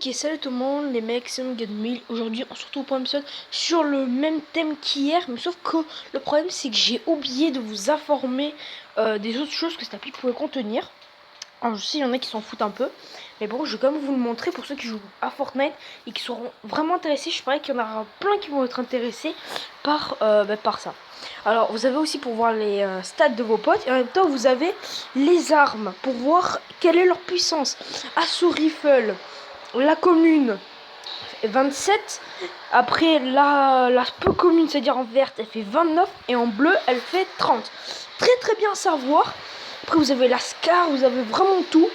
Ok, salut tout le monde, les mecs, c'est Gun1000. Aujourd'hui, on se retrouve pour un épisode sur le même thème qu'hier, mais sauf que le problème, c'est que j'ai oublié de vous informer des autres choses que cette appli pouvait contenir. Alors, je sais, il y en a qui s'en foutent un peu, mais bon, je vais quand même vous le montrer pour ceux qui jouent à Fortnite et qui seront vraiment intéressés. Je parie qu'il y en aura plein qui vont être intéressés par ça. Alors, vous avez aussi pour voir les stats de vos potes, et en même temps, vous avez les armes pour voir quelle est leur puissance. Assaut Rifle. La commune 27. Après la peu commune, c'est-à-dire en verte, elle fait 29 et en bleu elle fait 30. Très très bien à savoir. Après vous avez la Scar, vous avez vraiment tout.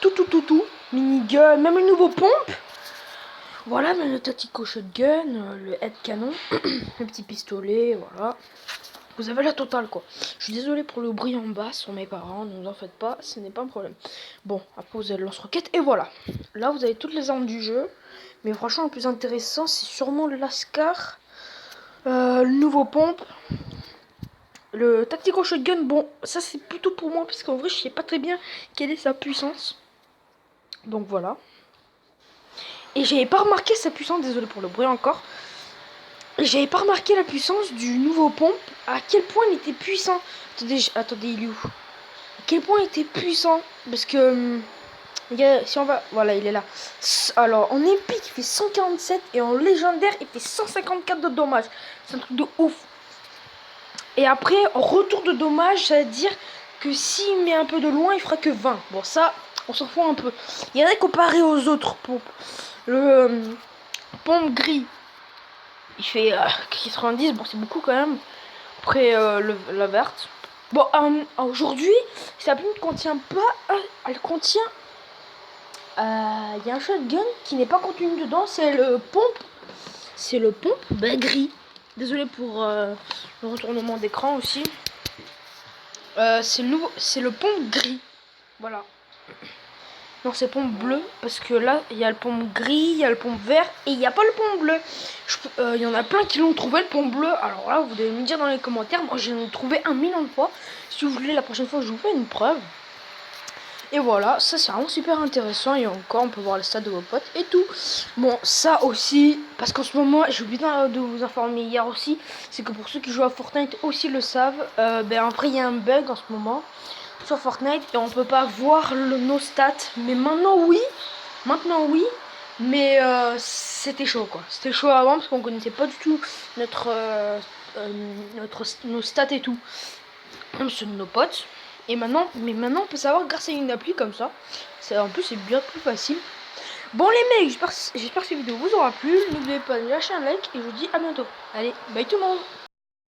Tout. Minigun, même le nouveau pompe. Voilà, même le tactical shotgun, le head canon, le petit pistolet, voilà. Vous avez la totale quoi. Je suis désolé pour le bruit en bas sur mes parents, ne vous en faites pas, ce n'est pas un problème. Bon, après vous avez le lance-roquette et voilà. Là vous avez toutes les armes du jeu. Mais franchement le plus intéressant c'est sûrement le Lascar, le nouveau pompe, le tactical shotgun. Bon ça c'est plutôt pour moi parce qu'en vrai je sais pas très bien quelle est sa puissance. Donc voilà. Et j'avais pas remarqué sa puissance, désolé pour le bruit encore. J'avais pas remarqué la puissance du nouveau pompe, à quel point il était puissant. Attendez, il est où? À quel point il était puissant. Parce que, si on va, voilà, il est là. Alors, en épique, il fait 147 et en légendaire, il fait 154 de dommages. C'est un truc de ouf. Et après, en retour de dommages, ça veut dire que s'il met un peu de loin, il fera que 20. Bon, ça, on s'en fout un peu. Il y en a comparé aux autres pompes. Le pompe gris. Il fait 90, bon c'est beaucoup quand même. Après la verte. Bon, aujourd'hui, cette appli ne contient pas... elle contient... Il y a un shotgun qui n'est pas contenu dedans, c'est le pompe. C'est le pompe gris. Désolé pour le retournement d'écran aussi. C'est le pompe gris. Voilà. Non, c'est pompe bleu parce que là il y a le pompe gris, il y a le pompe vert et il n'y a pas le pompe bleu. Il y en a plein qui l'ont trouvé le pompe bleu. Alors là, vous devez me dire dans les commentaires. Moi, j'en ai trouvé 1 million de fois. Si vous voulez, la prochaine fois, je vous fais une preuve. Et voilà, ça c'est vraiment super intéressant. Et encore, on peut voir le stade de vos potes et tout. Bon, ça aussi, parce qu'en ce moment, j'ai oublié de vous informer hier aussi, c'est que pour ceux qui jouent à Fortnite aussi le savent. Après, il y a un bug en ce moment sur Fortnite et on peut pas voir nos stats. Mais maintenant oui, mais c'était chaud quoi. C'était chaud avant parce qu'on connaissait pas du tout nos stats et tout. Même ceux de nos potes. Et maintenant, on peut savoir grâce à une appli comme ça. En plus c'est bien plus facile. Bon les mecs, j'espère que cette vidéo vous aura plu. N'oubliez pas de lâcher un like et je vous dis à bientôt. Allez, bye tout le monde.